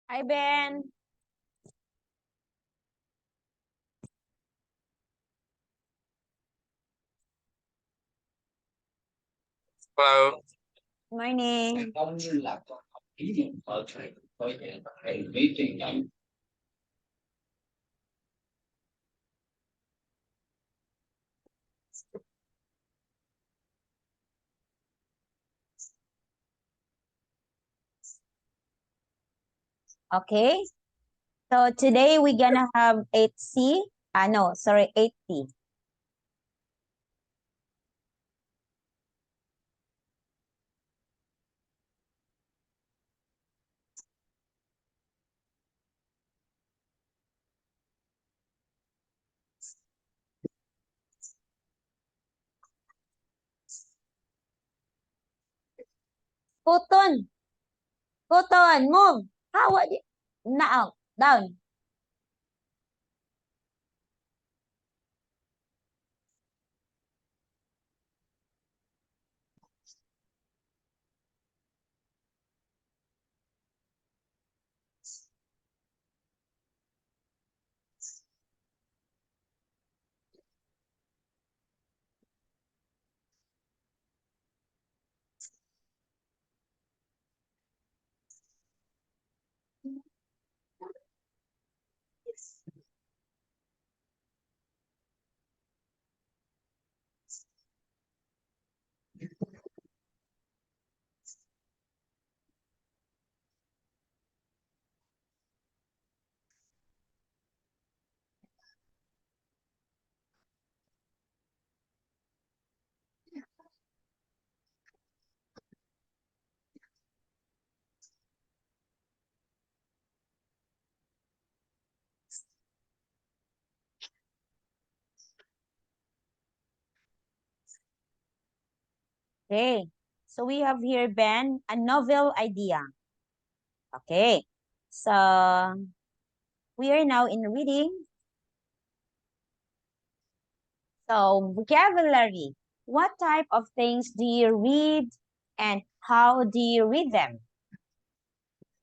Hi, Ben. Hello. Morning. Okay. So today we're gonna have 8C. No, sorry, 8T. Puton. Puton, move. How would you? Now, down. Okay. So we have here, Ben, a novel idea. Okay. So we are now in reading. So vocabulary. What type of things do you read and how do you read them?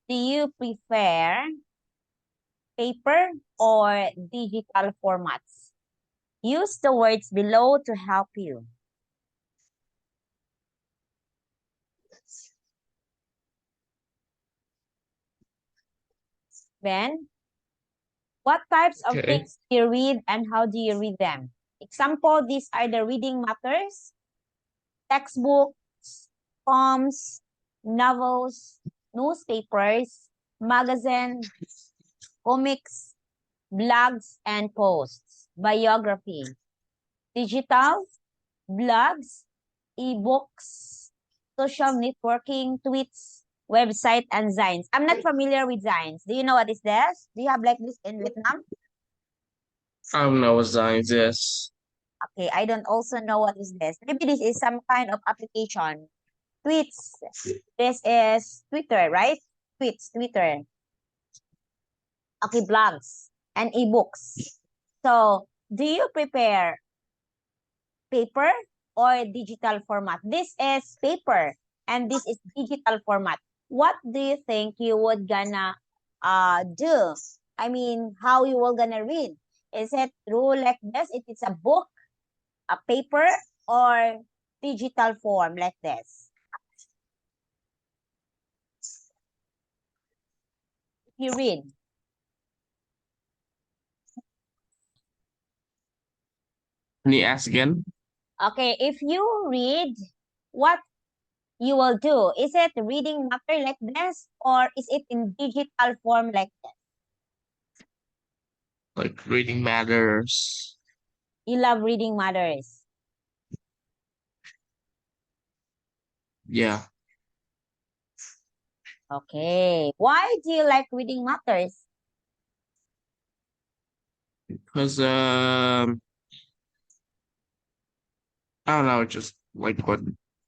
Do you prefer paper or digital formats? Use the words below to help you. Ben, what types of Okay. things do you read and how do you read them? Example, these are the reading matters, textbooks, poems, novels, newspapers, magazines, comics, blogs and posts, biography, digital, blogs, ebooks, social networking, tweets, website, and Zines. I'm not familiar with Zines. Do you know what is this? Do you have like this in Vietnam? Know what science is. Okay, I don't also know what is this. Maybe this is some kind of application. Tweets. This is Twitter, right? Tweets, Twitter. Okay, blogs and ebooks. So, do you prepare paper or digital format? This is paper and this is digital format. What do you think you would gonna do? I mean, how you will gonna read? Is it through like this? If it's a book, a paper, or digital form like this? If you read. Can you ask again? Okay, if you read, what you will do? Is it reading matter like this or is it in digital form like this? Like reading matters. You love reading matters. Yeah. Okay. Why do you like reading matters? Because I don't know, just like what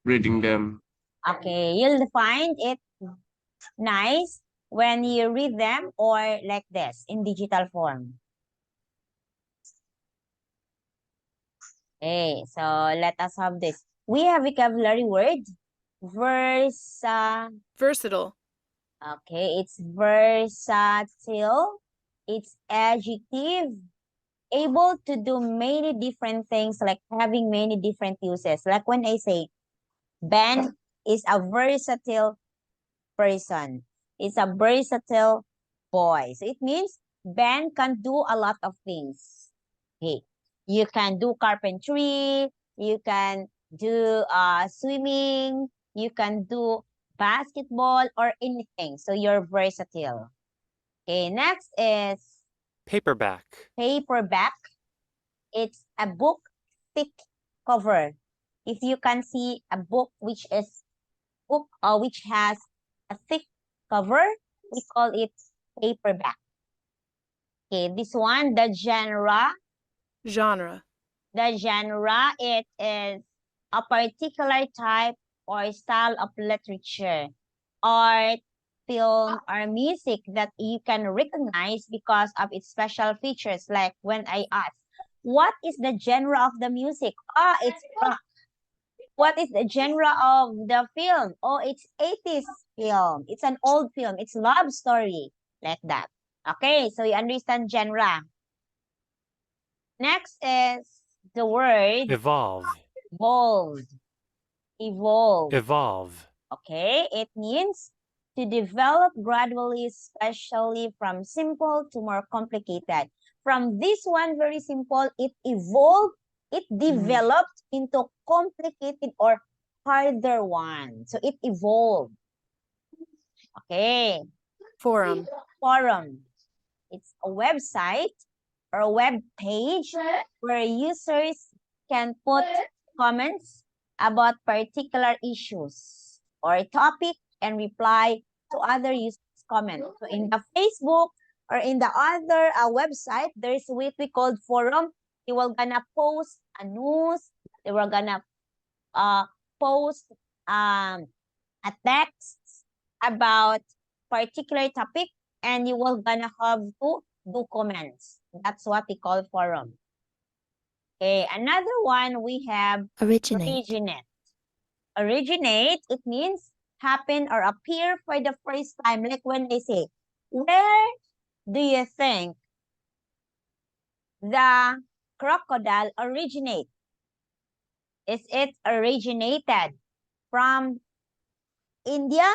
reading them. Okay, you'll find it nice when you read them or like this in digital form. Okay, so let us have this. We have vocabulary word, versatile. Versatile. Okay, it's versatile. It's adjective. Able to do many different things, like having many different uses. Like when I say, Ben is a versatile person. It's a versatile boy. So it means Ben can do a lot of things. Okay. You can do carpentry, you can do swimming, you can do basketball or anything. So you're versatile. Okay, next is Paperback. paperback. It's a book thick cover. If you can see a book which is book which has a thick cover, we call it paperback. Okay, this one, the genre. Genre. The genre, it is a particular type or style of literature, art, film, or music that you can recognize because of its special features. Like when I ask, what is the genre of the music? Ah, it's rock. What is the genre of the film? Oh, it's 80s film. It's an old film. It's love story. Like that. Okay, so you understand genre. Next is the word Evolve. evolved. Evolve. Evolve. Okay, it means to develop gradually, especially from simple to more complicated. From this one, very simple, it evolved, it developed into complicated or harder one. So it evolved. Okay, Forum. forum. It's a website or a web page where users can put comments about particular issues or a topic and reply to other users' comments. So in the Facebook or in the other website, there's what we call forum. They will gonna post a news. They were gonna post a text about particular topic, and you will gonna have to do comments. That's what we call forum. Okay, another one we have Originate. originate. Originate, it means happen or appear for the first time. Like when they say, where do you think the crocodile originate? Is it originated from India,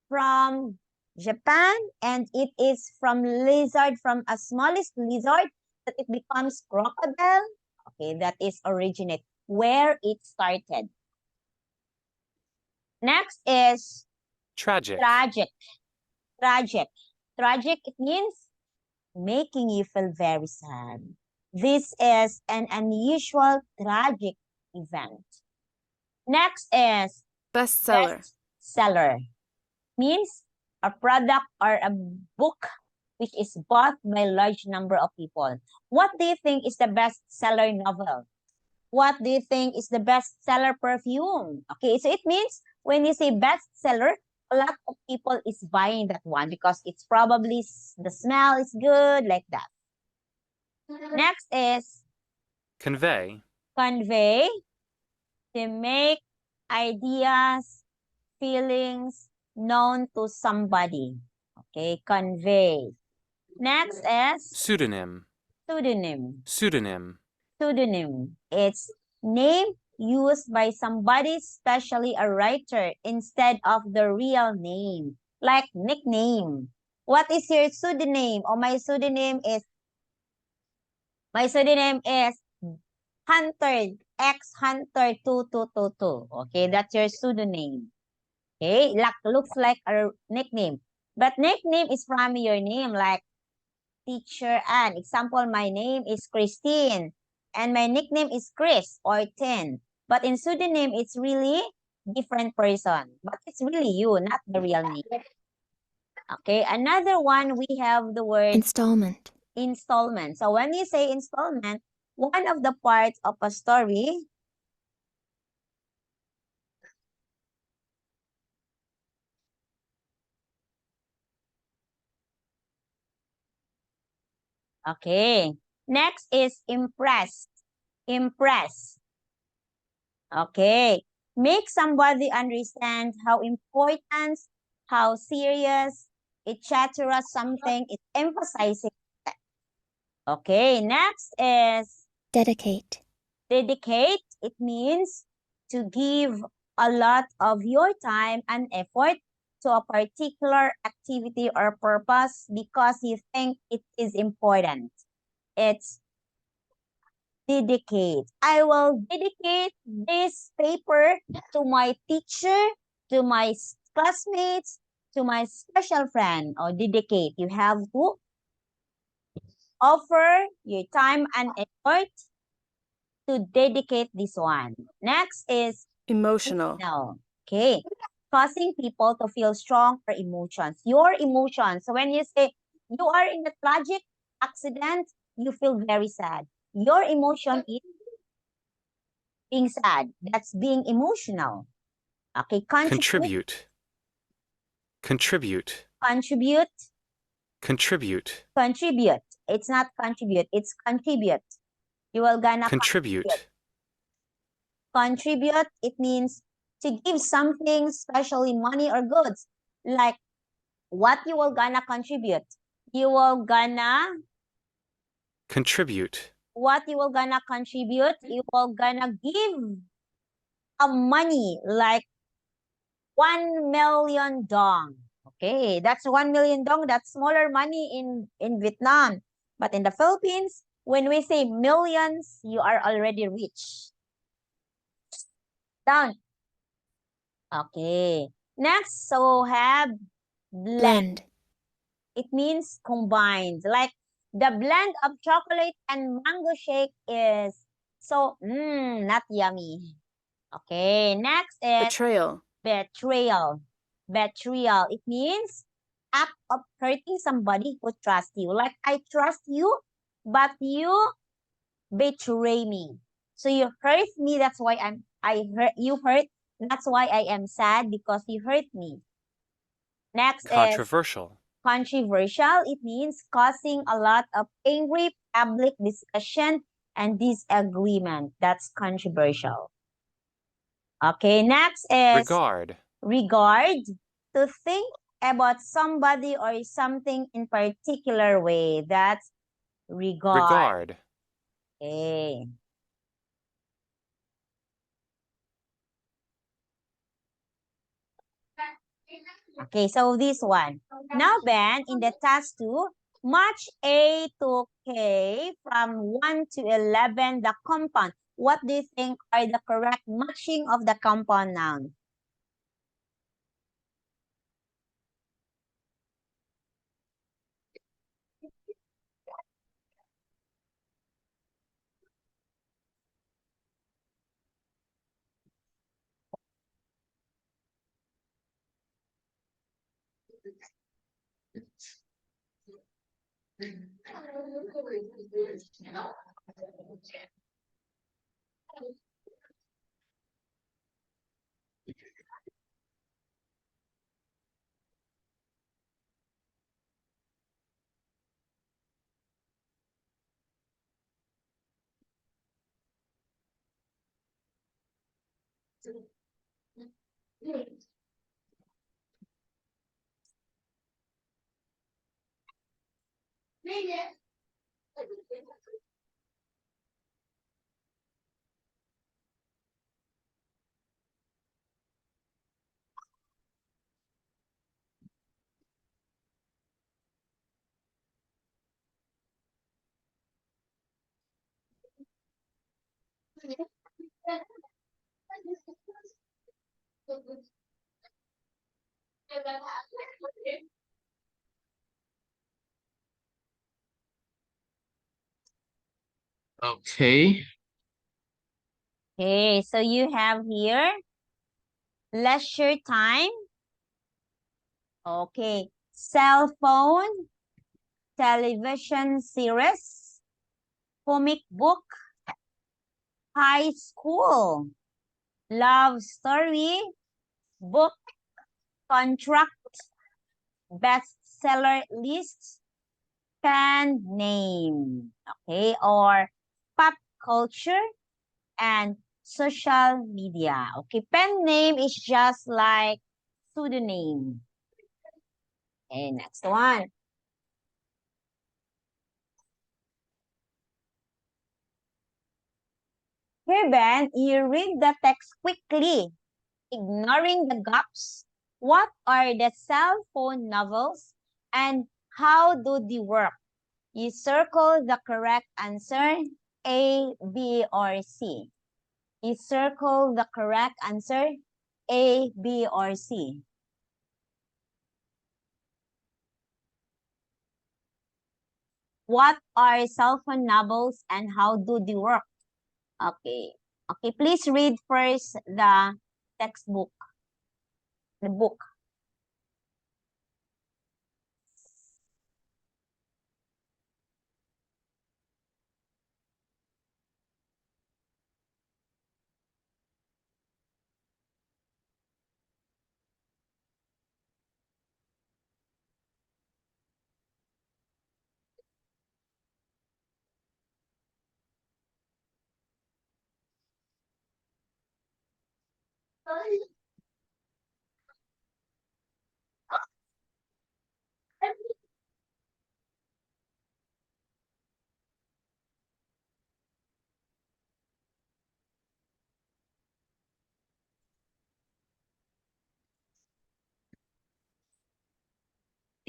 from Japan, and it is from lizard, from a smallest lizard that it becomes crocodile? Okay, that is originate, where it started. Next is Tragic. tragic. Tragic. Tragic, it means making you feel very sad. This is an unusual tragic event. Next is Bestseller. bestseller. Means a product or a book which is bought by a large number of people. What do you think is the bestseller novel? What do you think is the bestseller perfume? Okay, so it means when you say bestseller, a lot of people is buying that one because it's probably the smell is good, like that. Next is Convey. convey, to make ideas, feelings known to somebody. Okay, convey. Next is Pseudonym. pseudonym. Pseudonym. Pseudonym. It's name used by somebody, especially a writer, instead of the real name. Like nickname. What is your pseudonym? Oh, my pseudonym is Hunter, X Hunter 2222. Okay, that's your pseudonym. Okay, looks like a nickname. But nickname is from your name, like Teacher Ann. Example, my name is Christine. And my nickname is Chris or Tin. But in pseudonym, it's really different person. But it's really you, not the real name. Okay, another one, we have the word Installment. installment. So when you say installment, one of the parts of a story okay. Next is impress. Impress. Okay. Make somebody understand how serious, etc. something, it's emphasizing that. Okay, next is Dedicate. dedicate. It means to give a lot of your time and effort to a particular activity or purpose because you think it is important. It's dedicate. I will dedicate this paper to my teacher, to my classmates, to my special friend, or dedicate. You have to offer your time and effort to dedicate this one. Next is Emotional. no. Okay. Causing people to feel strong or emotions. Your emotions. So when you say you are in a tragic accident, you feel very sad. Your emotion is being sad. That's being emotional. Okay. Contribute. Contribute. Contribute. Contribute. Contribute. It's not contribute. It's contribute. You will gonna Contribute. contribute. It means to give something, especially money or goods. Like what you will gonna contribute. You will gonna Contribute. what you will gonna contribute. You will gonna give a money like 1 million dong. Okay, that's 1 million dong. That's smaller money in Vietnam. But in the Philippines, when we say millions, you are already rich. Down. Okay. Next, so have blend. Blend. It means combined. Like the blend of chocolate and mango shake is so not yummy. Okay, next is Betrayal. betrayal. Betrayal. It means act of hurting somebody who trusts you. Like I trust you, but you betray me. So you hurt me. That's why I hurt you. Hurt. That's why I am sad because you hurt me. Next is Controversial. controversial. It means causing a lot of angry public discussion and disagreement. That's controversial. Okay, next is Regard. regard. To think about somebody or something in particular way. That's regard. Regard. Okay. Okay, so this one. Now, Ben, in the task 2, match A to K from 1 to 11, the compound. What do you think are the correct matching of the compound noun? Okay. Okay, so you have here leisure time. Okay, cell phone, television series, comic book, high school, love story, book, contract, bestseller list, pen name, okay, or pop culture and social media. Okay, pen name is just like pseudonym. Okay, next one. Here, Ben, you read the text quickly, ignoring the gaps. What are the cell phone novels and how do they work? You circle the correct answer, A, B, or C. You circle the correct answer, A, B, or C. What are cell phone novels and how do they work? Okay. Okay, please read first the textbook, the book.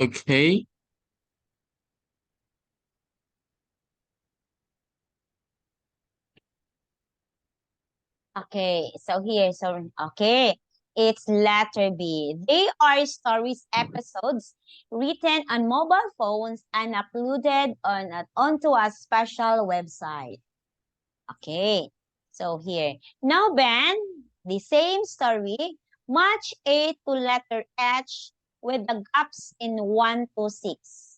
Okay. Okay, so here, okay, it's letter B. They are stories episodes written on mobile phones and uploaded onto a special website. Okay, so here. Now, Ben, the same story, match A to letter H with the gaps in 1 to 6.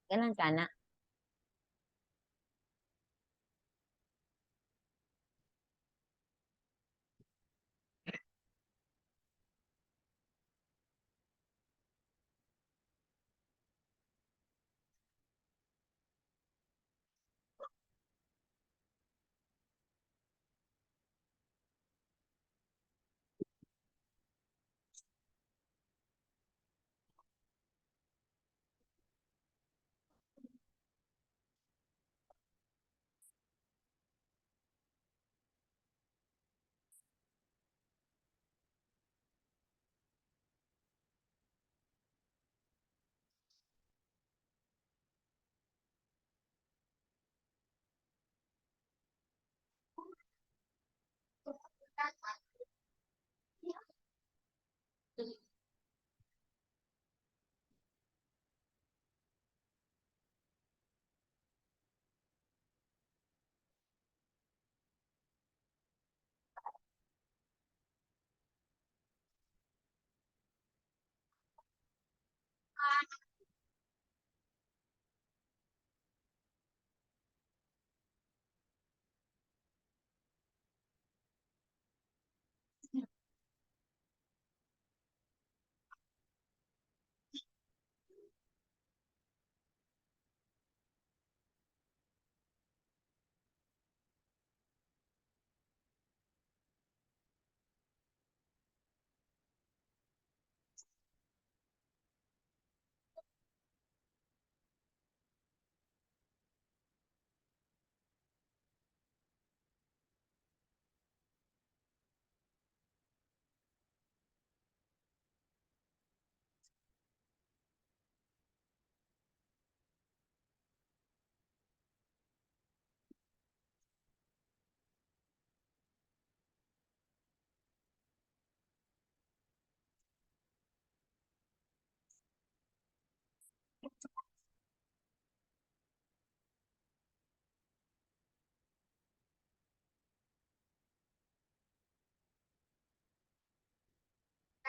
Kailan ka na?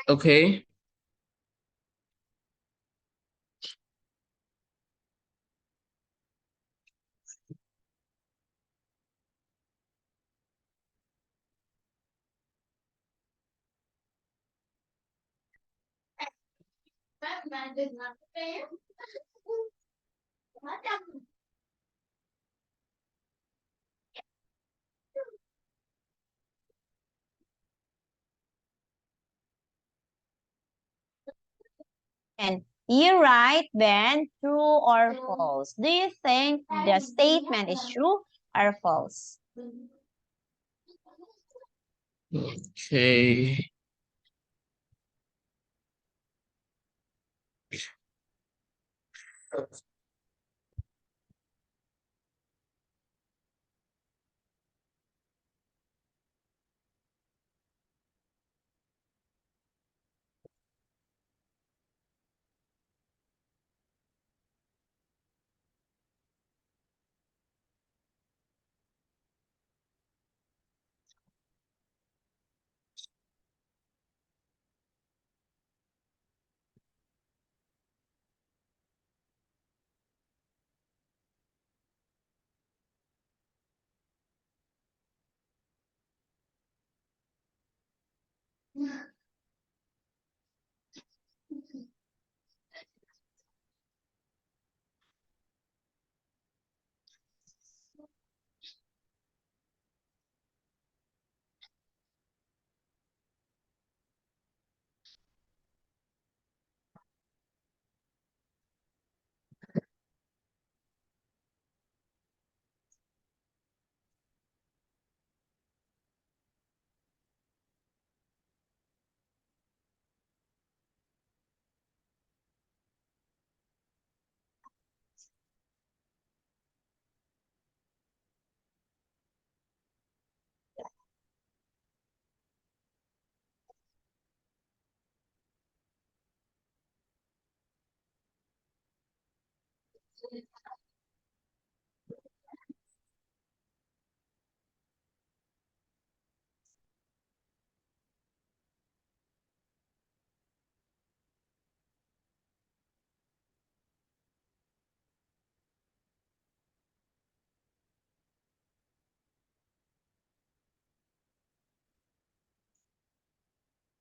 Okay. And you write, Ben, true or false? Do you think the statement is true or false? Okay.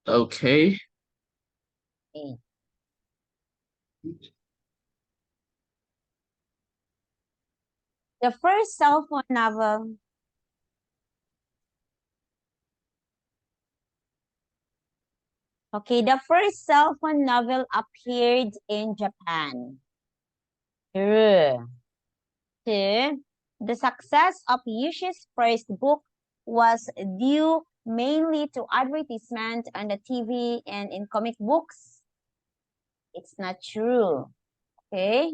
Okay. Okay. The first cell phone novel. Okay, the first cell phone novel appeared in Japan. True. Two, the success of Yushi's first book was due mainly to advertisement on the TV and in comic books. It's not true. Okay.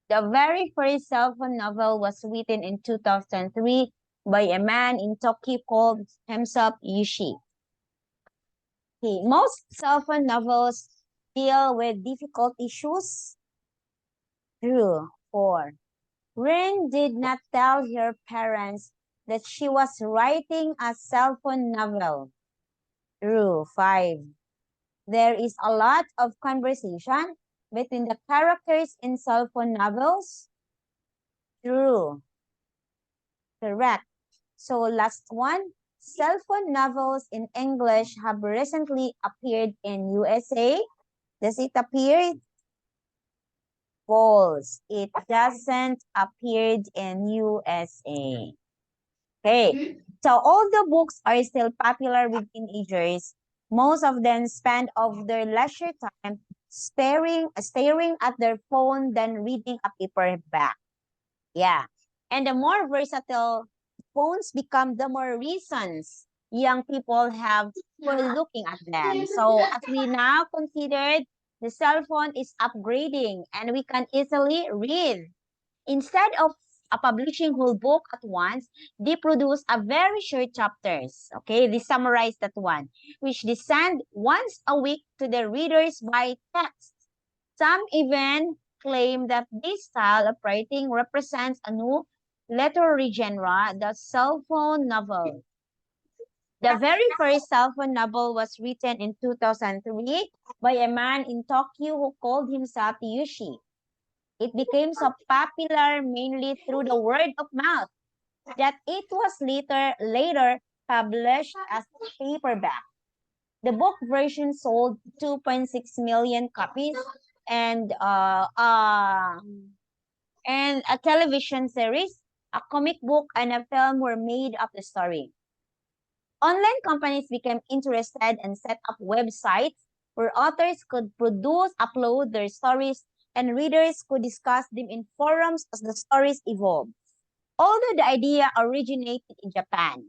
The very first cell phone novel was written in 2003 by a man in Tokyo called himself Yushi. Okay, most cell-phone novels deal with difficult issues. True. 4. Rin did not tell her parents that she was writing a cell phone novel. True. 5. There is a lot of conversation between the characters in cell phone novels. True. Correct. So last one. Cell phone novels in English have recently appeared in USA. Does it appear? False. It doesn't appear in USA. Okay. So all the books are still popular with teenagers. Most of them spend of their leisure time staring at their phone than reading a paperback. Yeah. And the more versatile phones become, the more reasons young people have for looking at them. So as we now considered, the cell phone is upgrading and we can easily read. Instead of publishing whole book at once, they produce a very short chapters. Okay, they summarize that one, which they send once a week to the readers by text. Some even claim that this style of writing represents a new literary genre, the cell phone novel. The very first cell phone novel was written in 2003 by a man in Tokyo who called himself Yushi. It became so popular mainly through the word of mouth that it was later published as paperback. The book version sold 2.6 million copies, and a television series, a comic book, and a film were made of the story. Online companies became interested and set up websites where authors could upload their stories, and readers could discuss them in forums as the stories evolved. Although the idea originated in Japan,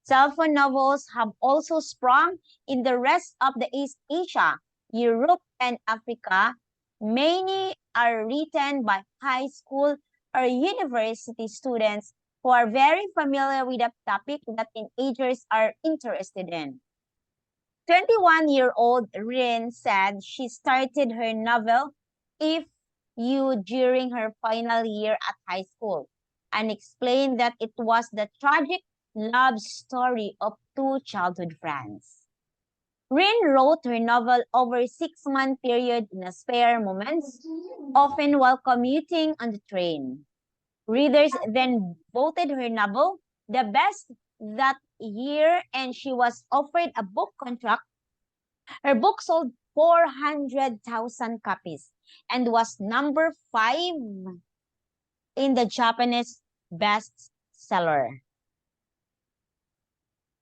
cell phone novels have also sprung in the rest of the East Asia, Europe, and Africa. Many are written by high school or university students who are very familiar with a topic that teenagers are interested in. 21-year-old Rin said she started her novel, If You, during her final year at high school, and explained that it was the tragic love story of two childhood friends. Rin wrote her novel over a 6-month period in a spare moments, often while commuting on the train. Readers then voted her novel the best that year, and she was offered a book contract. Her book sold 400,000 copies and was number 5 in the Japanese bestseller.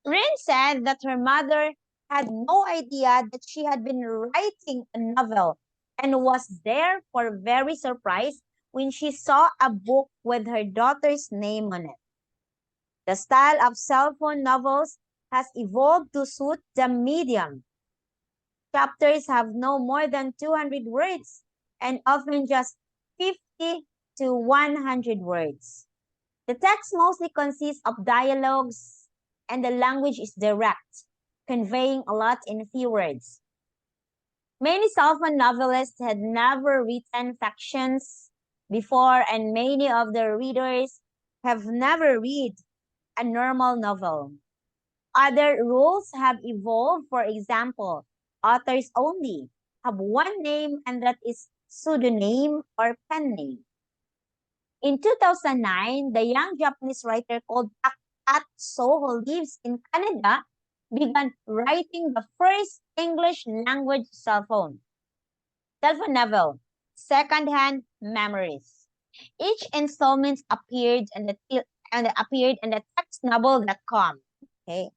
Rin said that her mother had no idea that she had been writing a novel and was therefore very surprised when she saw a book with her daughter's name on it. The style of cell phone novels has evolved to suit the medium. Chapters have no more than 200 words and often just 50 to 100 words. The text mostly consists of dialogues and the language is direct, conveying a lot in few words. Many cell phone novelists had never written fictions before, and many of their readers have never read a normal novel. Other rules have evolved. For example, authors only have one name, and that is pseudonym or pen name. In 2009, the young Japanese writer called Atso, who lives in Canada, began writing the first English language cell phone novel, Secondhand Memories. Each installment appeared in the textnovel.com. Okay,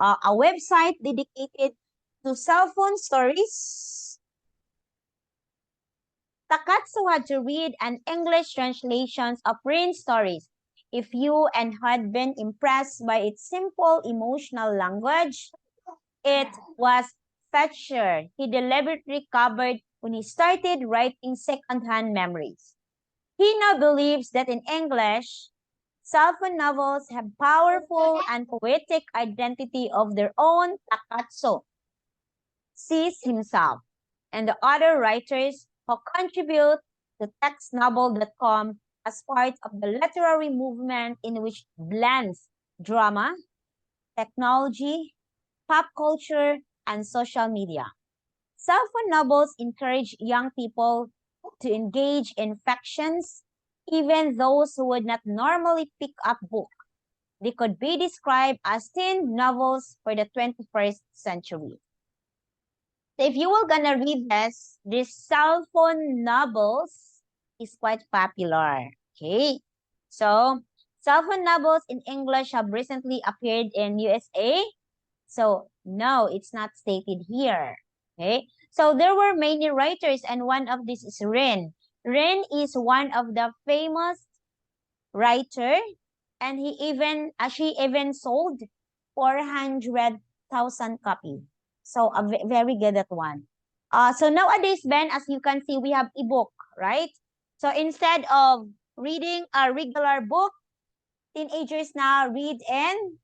a website dedicated to cell phone stories. Takatsu had to read an English translation of Rin's stories. If you and had been impressed by its simple emotional language, it was Fetcher he deliberately covered when he started writing Secondhand Memories. He now believes that in English, Cellphone novels have powerful and poetic identity of their own. Takatsu sees himself and the other writers who contribute to textnovel.com as part of the literary movement in which blends drama, technology, pop culture, and social media. Cellphone novels encourage young people to engage in fictions, even those who would not normally pick up books. They could be described as teen novels for the 21st century. So if you were gonna read this cell phone novels is quite popular. Okay. So cell phone novels in English have recently appeared in USA. So no, it's not stated here. Okay. So there were many writers and one of these is Rin. Rin is one of the famous writer and she even sold 400,000 copy. So very good at one. So nowadays, Ben, as you can see, we have ebook, right? So instead of reading a regular book, teenagers now read in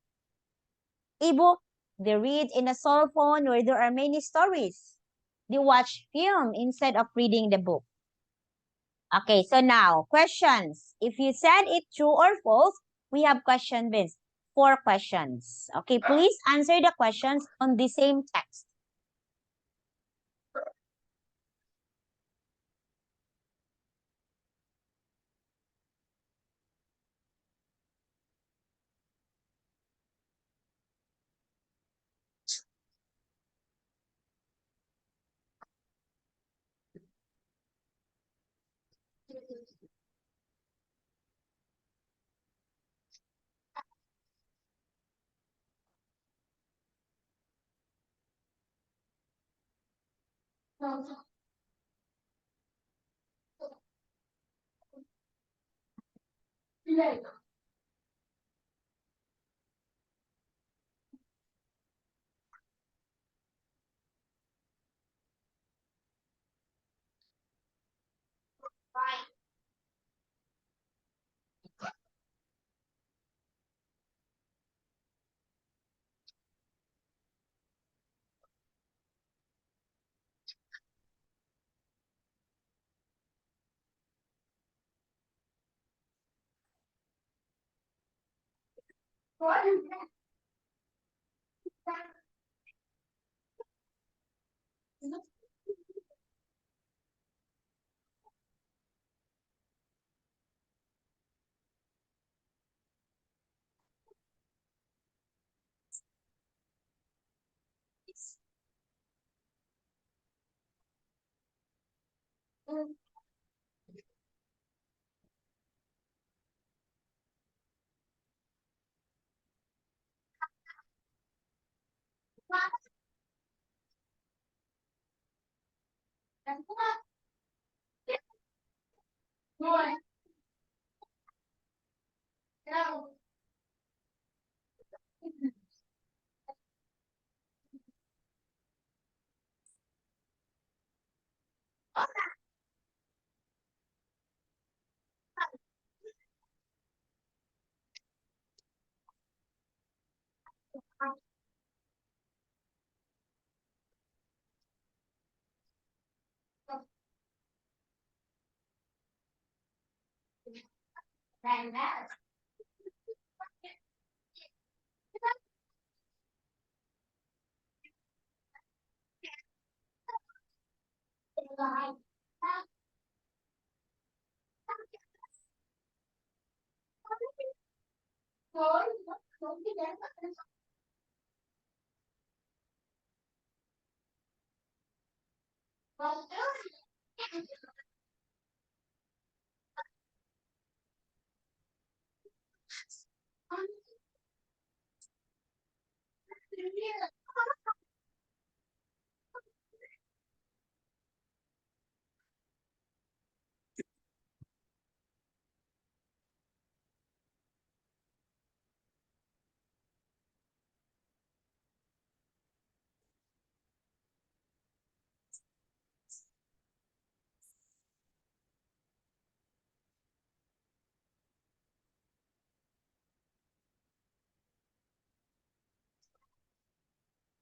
ebook. They read in a cell phone where there are many stories. They watch film instead of reading the book. Okay, so now questions. If you said it true or false, we have question bins. 4 questions. Okay, please answer the questions on the same text.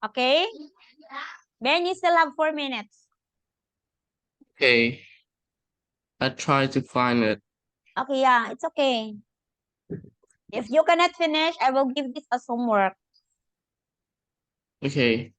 Okay? Ben, you still have 4 minutes. Okay. I try to find it. Okay, yeah, it's okay. If you cannot finish, I will give this as homework. Okay.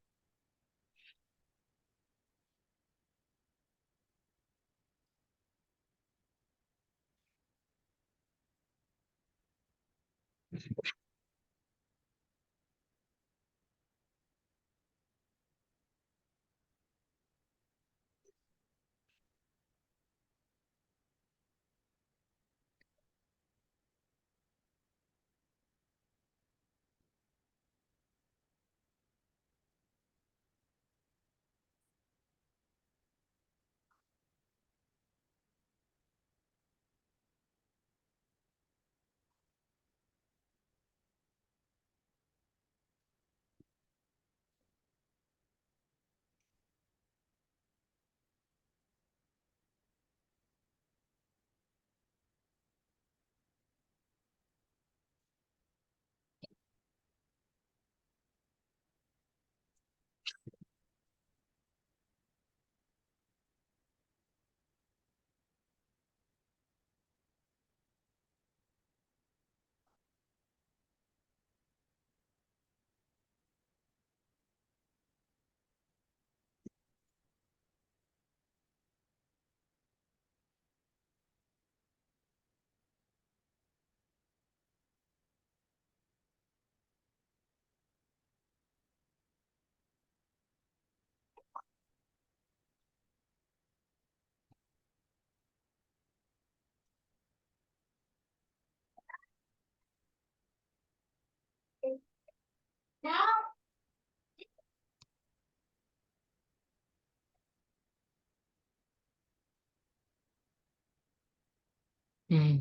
Hmm.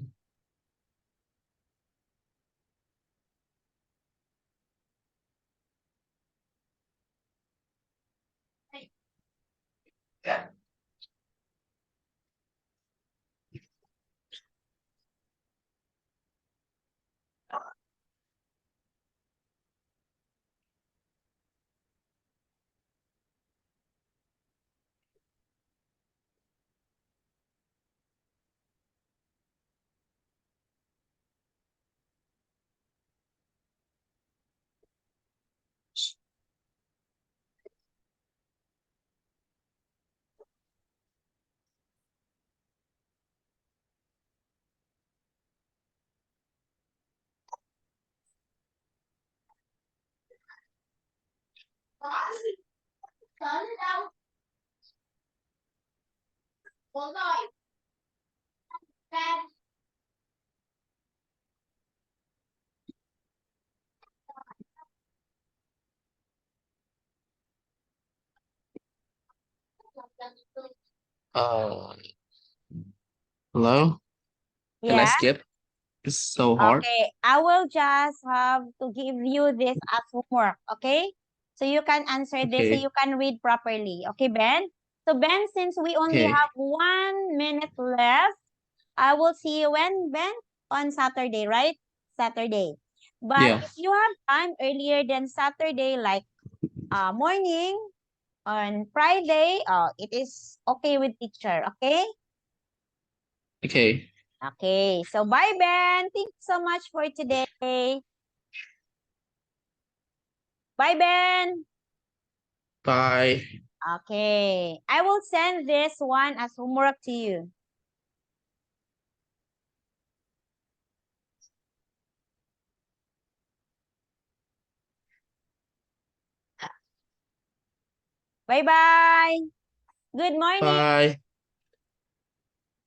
Uh, hello? Can I Yeah? skip? It's so hard. Okay, I will just have to give you this as homework, okay? So you can answer this, so Okay. you can read properly. Okay, Ben? So Ben, since we only Okay. have 1 minute left, I will see you when, Ben? On Saturday, right? Saturday. But Yeah. if you have time earlier than Saturday, like morning on Friday, it is okay with teacher, okay? Okay. Okay, so bye, Ben. Thank you so much for today. Bye, Ben. Bye. Okay, I will send this one as homework to you. Bye-bye. Good morning. Bye.